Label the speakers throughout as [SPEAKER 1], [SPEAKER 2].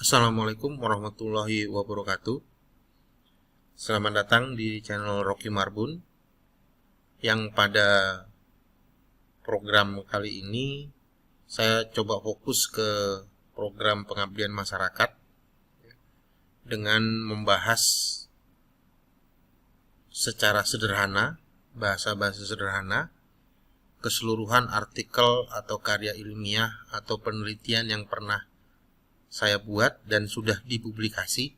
[SPEAKER 1] Assalamualaikum warahmatullahi wabarakatuh. Selamat datang di channel Rocky Marbun, yang pada program kali ini saya coba fokus ke program pengabdian masyarakat dengan membahas secara sederhana, bahasa-bahasa sederhana, keseluruhan artikel atau karya ilmiah atau penelitian yang pernah saya buat dan sudah dipublikasi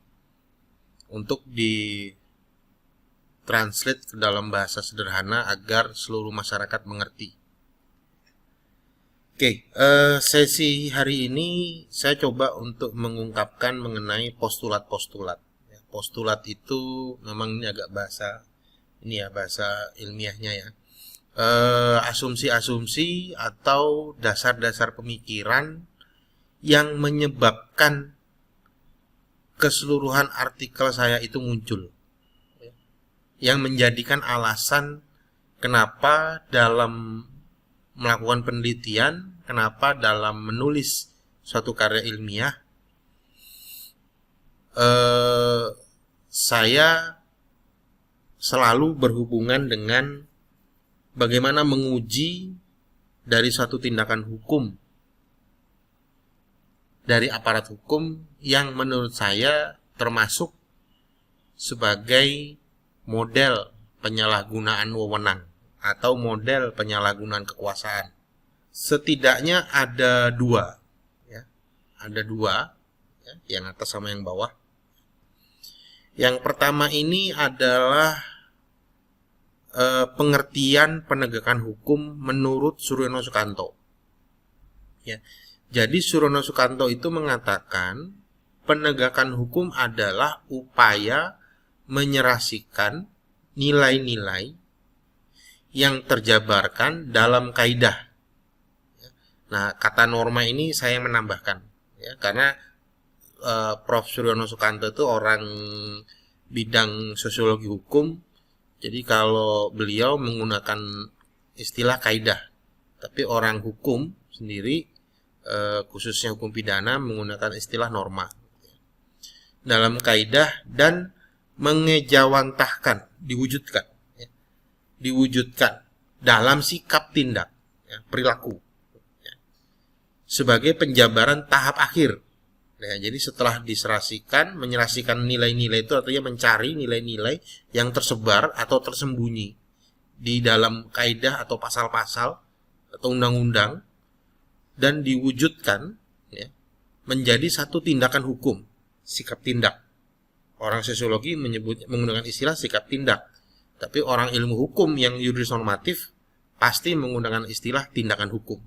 [SPEAKER 1] untuk ditranslate ke dalam bahasa sederhana agar seluruh masyarakat mengerti. Sesi hari ini saya coba untuk mengungkapkan mengenai postulat-postulat. Postulat itu memang ini agak bahasa ilmiahnya ya. Asumsi-asumsi atau dasar-dasar pemikiran yang menyebabkan keseluruhan artikel saya itu muncul, yang menjadikan alasan kenapa dalam melakukan penelitian, kenapa dalam menulis suatu karya ilmiah saya selalu berhubungan dengan bagaimana menguji dari suatu tindakan hukum dari aparat hukum yang menurut saya termasuk sebagai model penyalahgunaan wewenang atau model penyalahgunaan kekuasaan. Setidaknya ada dua, yang atas sama yang bawah. Yang pertama ini adalah pengertian penegakan hukum menurut Suryono Sukanto. Jadi Suryono Sukanto itu mengatakan penegakan hukum adalah upaya menyerasikan nilai-nilai yang terjabarkan dalam kaidah. Nah, kata norma ini saya menambahkan, karena Prof. Suryono Sukanto itu orang bidang sosiologi hukum. Jadi kalau beliau menggunakan istilah kaidah, tapi orang hukum sendiri, khususnya hukum pidana, menggunakan istilah norma dalam kaidah dan mengejawantahkan, diwujudkan dalam sikap tindak, perilaku, sebagai penjabaran tahap akhir. Jadi setelah menyerasikan nilai-nilai itu artinya mencari nilai-nilai yang tersebar atau tersembunyi di dalam kaidah atau pasal-pasal atau undang-undang, dan diwujudkan menjadi satu tindakan hukum, sikap tindak. Orang sosiologi menggunakan istilah sikap tindak, tapi orang ilmu hukum yang yuris normatif pasti menggunakan istilah tindakan hukum,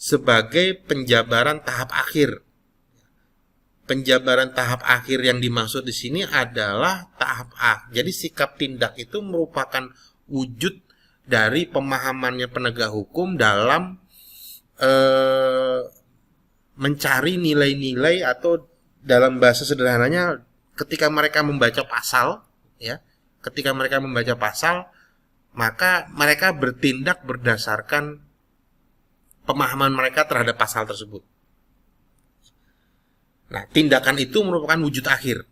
[SPEAKER 1] sebagai penjabaran tahap akhir. Penjabaran tahap akhir yang dimaksud di sini adalah tahap akhir. Jadi sikap tindak itu merupakan wujud dari pemahamannya penegak hukum dalam mencari nilai-nilai, atau dalam bahasa sederhananya ketika mereka membaca pasal, maka mereka bertindak berdasarkan pemahaman mereka terhadap pasal tersebut. Nah, tindakan itu merupakan wujud akhir,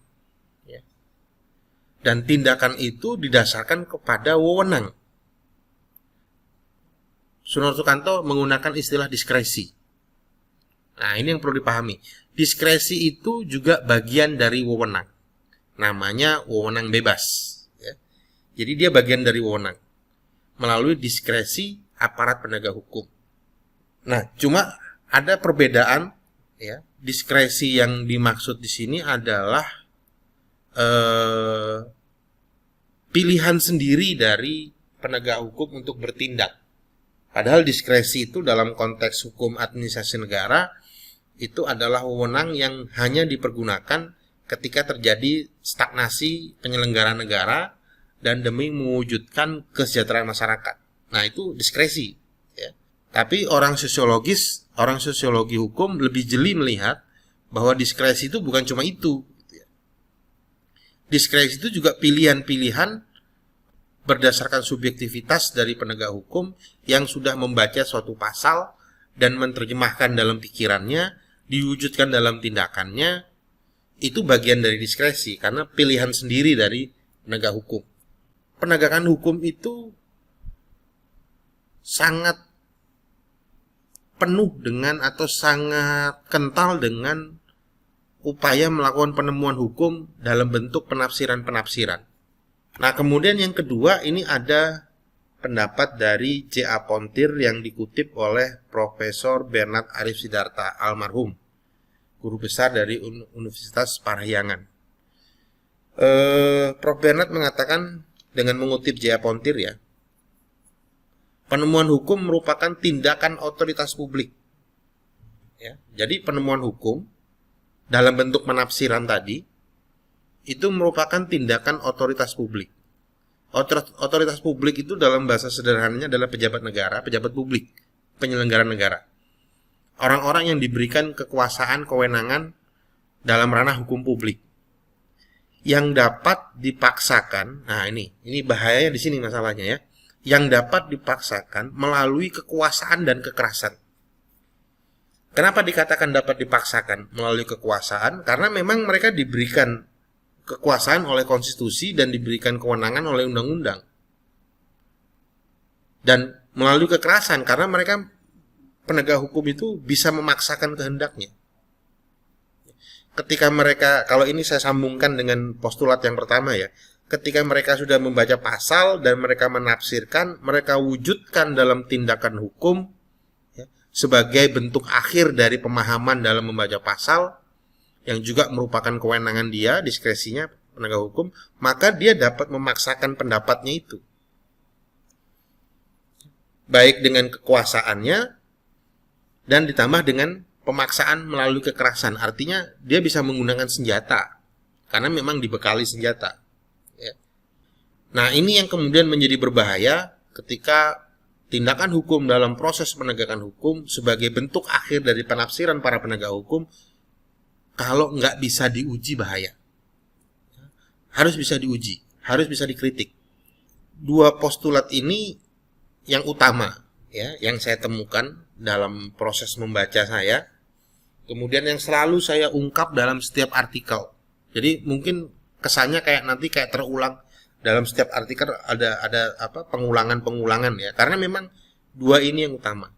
[SPEAKER 1] dan tindakan itu didasarkan kepada wewenang. Suryono Sukanto menggunakan istilah diskresi. Nah, ini yang perlu dipahami. Diskresi itu juga bagian dari wewenang. Namanya wewenang bebas. Jadi dia bagian dari wewenang melalui diskresi aparat penegak hukum. Nah, cuma ada perbedaan. Diskresi yang dimaksud di sini adalah pilihan sendiri dari penegak hukum untuk bertindak. Padahal diskresi itu dalam konteks hukum administrasi negara itu adalah wewenang yang hanya dipergunakan ketika terjadi stagnasi penyelenggaraan negara dan demi mewujudkan kesejahteraan masyarakat. Nah, itu diskresi. Tapi orang sosiologi hukum lebih jeli melihat bahwa diskresi itu bukan cuma itu. Diskresi itu juga pilihan-pilihan berdasarkan subjektivitas dari penegak hukum yang sudah membaca suatu pasal dan menerjemahkan dalam pikirannya diwujudkan dalam tindakannya, itu bagian dari diskresi karena pilihan sendiri dari penegak hukum. Penegakan hukum itu sangat penuh dengan atau sangat kental dengan upaya melakukan penemuan hukum dalam bentuk penafsiran-penafsiran. Nah, kemudian yang kedua, ini ada pendapat dari J.A. Pontir yang dikutip oleh Profesor Bernard Arif Sidarta, almarhum, guru besar dari Universitas Parahyangan. Prof. Bernard mengatakan dengan mengutip J.A. Pontir ya, penemuan hukum merupakan tindakan otoritas publik. Ya, jadi penemuan hukum dalam bentuk penafsiran tadi itu merupakan tindakan otoritas publik. Otoritas publik itu dalam bahasa sederhananya adalah pejabat negara, pejabat publik, penyelenggara negara. Orang-orang yang diberikan kekuasaan, kewenangan dalam ranah hukum publik. Yang dapat dipaksakan, nah ini bahayanya di sini masalahnya ya. Yang dapat dipaksakan melalui kekuasaan dan kekerasan. Kenapa dikatakan dapat dipaksakan melalui kekuasaan? Karena memang mereka diberikan kekuasaan oleh konstitusi dan diberikan kewenangan oleh undang-undang. Dan melalui kekerasan karena mereka penegak hukum itu bisa memaksakan kehendaknya. Ketika mereka, kalau ini saya sambungkan dengan postulat yang pertama ya, ketika mereka sudah membaca pasal dan mereka menafsirkan, mereka wujudkan dalam tindakan hukum ya, sebagai bentuk akhir dari pemahaman dalam membaca pasal, yang juga merupakan kewenangan dia, diskresinya penegak hukum, maka dia dapat memaksakan pendapatnya itu. Baik dengan kekuasaannya, dan ditambah dengan pemaksaan melalui kekerasan. Artinya dia bisa menggunakan senjata, karena memang dibekali senjata. Ya. Nah, ini yang kemudian menjadi berbahaya ketika tindakan hukum dalam proses penegakan hukum sebagai bentuk akhir dari penafsiran para penegak hukum, kalau nggak bisa diuji bahaya. Harus bisa diuji, harus bisa dikritik. Dua postulat ini yang utama ya, yang saya temukan dalam proses membaca saya. Kemudian yang selalu saya ungkap dalam setiap artikel. Jadi mungkin kesannya nanti kayak terulang dalam setiap artikel ada pengulangan-pengulangan ya. Karena memang dua ini yang utama.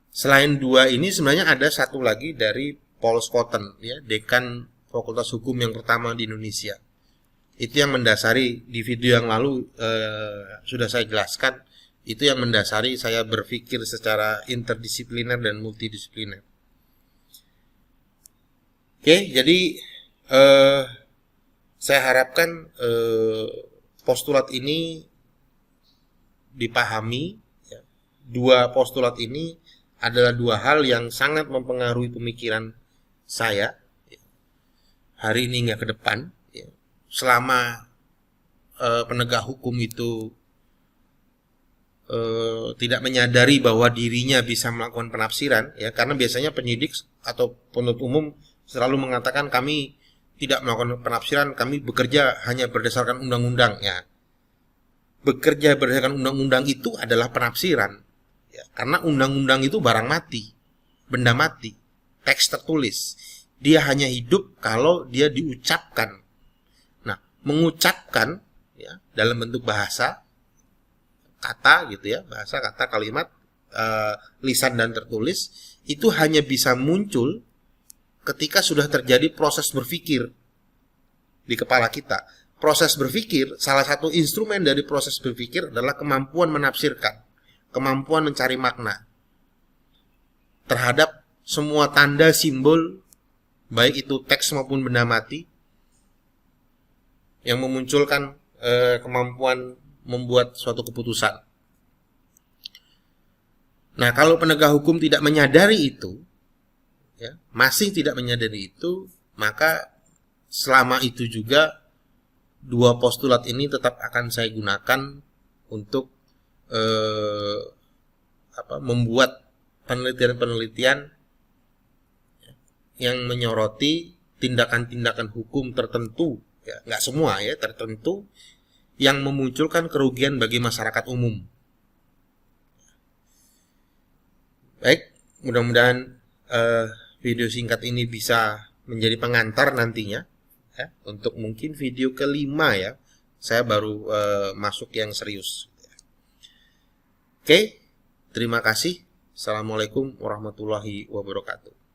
[SPEAKER 1] Selain dua ini sebenarnya ada satu lagi dari Paul Schotten ya, dekan Fakultas Hukum yang pertama di Indonesia. Itu yang mendasari, di video yang lalu sudah saya jelaskan, itu yang mendasari saya berpikir secara interdisipliner dan multidisipliner. Oke, jadi saya harapkan postulat ini dipahami ya. Dua postulat ini adalah dua hal yang sangat mempengaruhi pemikiran saya hari ini hingga ke depan ya. Selama penegak hukum itu tidak menyadari bahwa dirinya bisa melakukan penafsiran ya, karena biasanya penyidik atau penuntut umum selalu mengatakan kami tidak melakukan penafsiran, kami bekerja hanya berdasarkan undang-undang ya. Bekerja berdasarkan undang-undang itu adalah penafsiran ya, karena undang-undang itu barang mati, benda mati, teks tertulis. Dia hanya hidup kalau dia diucapkan. Nah, mengucapkan ya, dalam bentuk bahasa, kata gitu ya, bahasa, kata, kalimat, lisan dan tertulis, itu hanya bisa muncul ketika sudah terjadi proses berpikir di kepala kita. Proses berpikir, salah satu instrumen dari proses berpikir adalah kemampuan menafsirkan, kemampuan mencari makna terhadap semua tanda, simbol, baik itu teks maupun benda mati, yang memunculkan kemampuan membuat suatu keputusan. Nah, kalau penegak hukum tidak menyadari itu, ya, masih tidak menyadari itu, maka selama itu juga dua postulat ini tetap akan saya gunakan untuk membuat penelitian-penelitian yang menyoroti tindakan-tindakan hukum tertentu, ya, nggak semua ya, tertentu yang memunculkan kerugian bagi masyarakat umum. Baik, mudah-mudahan video singkat ini bisa menjadi pengantar nantinya ya, untuk mungkin video kelima ya. Saya baru masuk yang serius. Oke, terima kasih. Assalamualaikum warahmatullahi wabarakatuh.